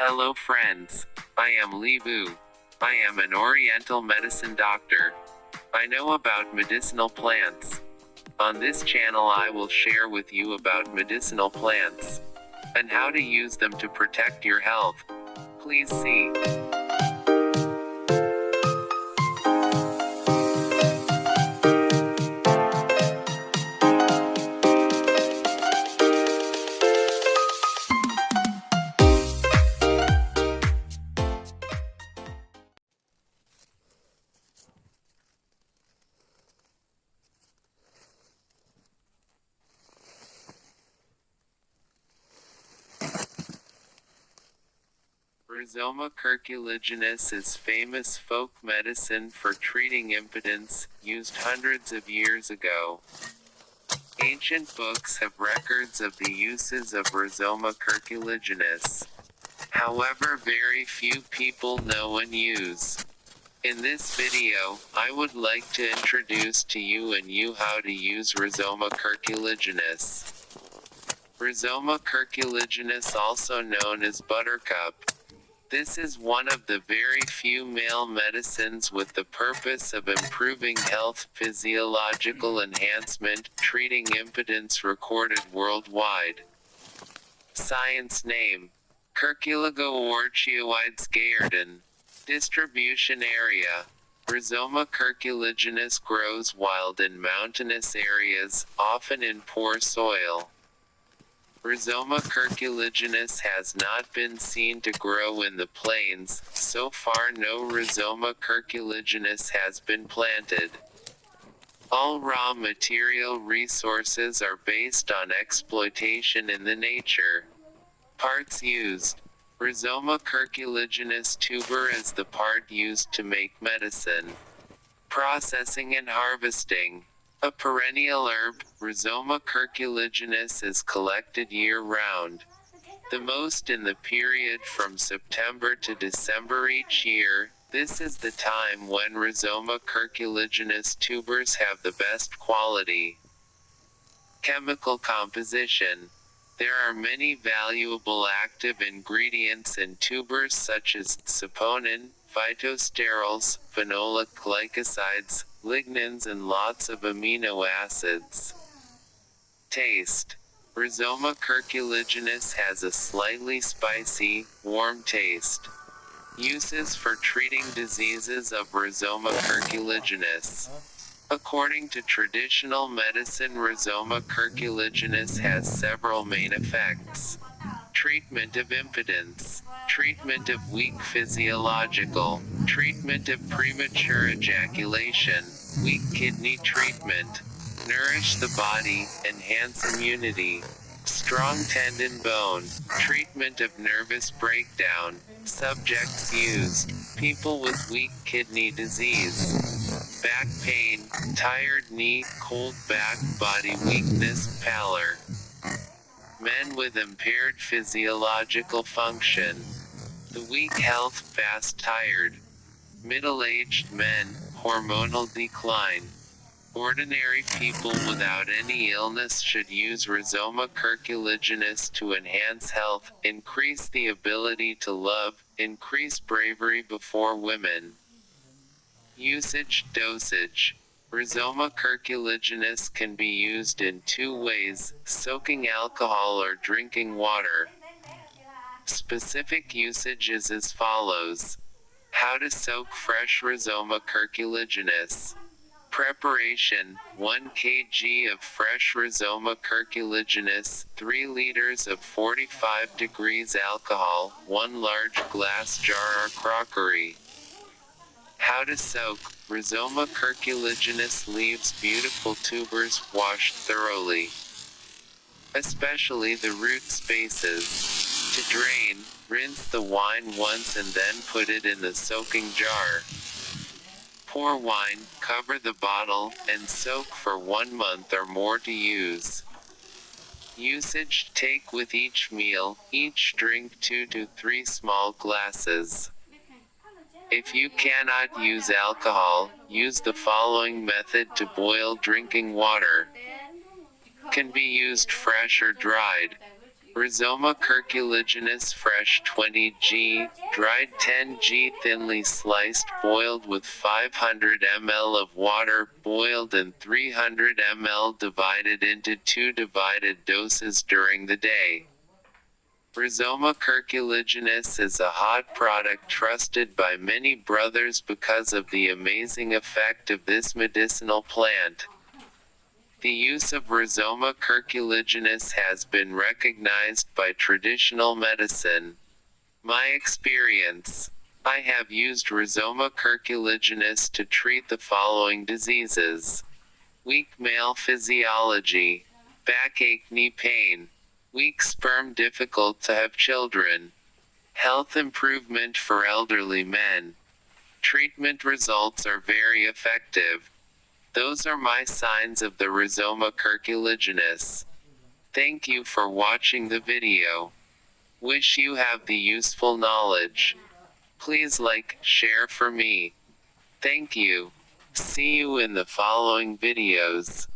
Hello friends. I am Lee Vue. I am an Oriental medicine doctor. I know about medicinal plants. On this channel I will share with you about medicinal plants and how to use them to protect your health. Please see. Rhizoma curculiginous is famous folk medicine for treating impotence, used hundreds of years ago. Ancient books have records of the uses of Rhizoma curculiginous. However, very few people know and use. In this video, I would like to introduce to you how to use Rhizoma curculiginous. Rhizoma curculiginous, also known as buttercup. This is one of the very few male medicines with the purpose of improving health, physiological enhancement, treating impotence recorded worldwide. Science name: Curculigo orchioides. Distribution area: Rhizoma curculiginous grows wild in mountainous areas, often in poor soil. Rhizoma curculiginous has not been seen to grow in the plains. So far no Rhizoma curculiginous has been planted. All raw material resources are based on exploitation in the nature. Parts used: Rhizoma curculiginous tuber is the part used to make medicine. Processing and harvesting: a perennial herb, Rhizoma curculiginous is collected year-round. The most in the period from September to December each year. This is the time when Rhizoma curculiginous tubers have the best quality. Chemical composition: there are many valuable active ingredients in tubers such as saponin, phytosterols, phenolic glycosides, lignans, and lots of amino acids. Taste: Rhizoma curculiginous has a slightly spicy, warm taste. Uses for treating diseases of Rhizoma curculiginous. According to traditional medicine, Rhizoma curculiginous has several main effects. Treatment of impotence. Treatment of weak physiological. Treatment of premature ejaculation. Weak kidney treatment. Nourish the body, enhance immunity. Strong tendon bone. Treatment of nervous breakdown. Subjects used: people with weak kidney disease. Back pain, tired knee, cold back, body weakness, pallor. Men with impaired physiological function. The weak health, fast tired. Middle-aged men, hormonal decline. Ordinary people without any illness should use Rhizoma curculiginous to enhance health, increase the ability to love, increase bravery before women. Usage, dosage: Rhizoma curculiginous can be used in two ways: soaking alcohol or drinking water. Specific usage is as follows. How to soak fresh Rhizoma curculiginous. Preparation: 1 kg of fresh Rhizoma curculiginous, 3 liters of 45 degrees alcohol, 1 large glass jar or crockery. How to soak: Rhizoma curculiginous leaves beautiful tubers, washed thoroughly, especially the root spaces. To drain, rinse the wine once and then put it in the soaking jar. Pour wine, cover the bottle, and soak for 1 month or more to use. Usage: take with each meal, each drink 2 to 3 small glasses. If you cannot use alcohol, use the following method to boil drinking water. Can be used fresh or dried. Rhizoma curculiginous fresh 20 g, dried 10 g, thinly sliced, boiled with 500 ml of water, boiled and 300 ml divided into 2 divided doses during the day. Rhizoma curculiginous is a hot product trusted by many brothers because of the amazing effect of this medicinal plant. The use of Rhizoma curculiginous has been recognized by traditional medicine. My experience. I have used Rhizoma curculiginous to treat the following diseases: weak male physiology, backache, knee pain, weak sperm, difficult to have children, health improvement for elderly men. Treatment results are very effective. Those are my signs of the Rhizoma curculiginous. Thank you for watching the video. Wish you have the useful knowledge. Please like, share for me. Thank you. See you in the following videos.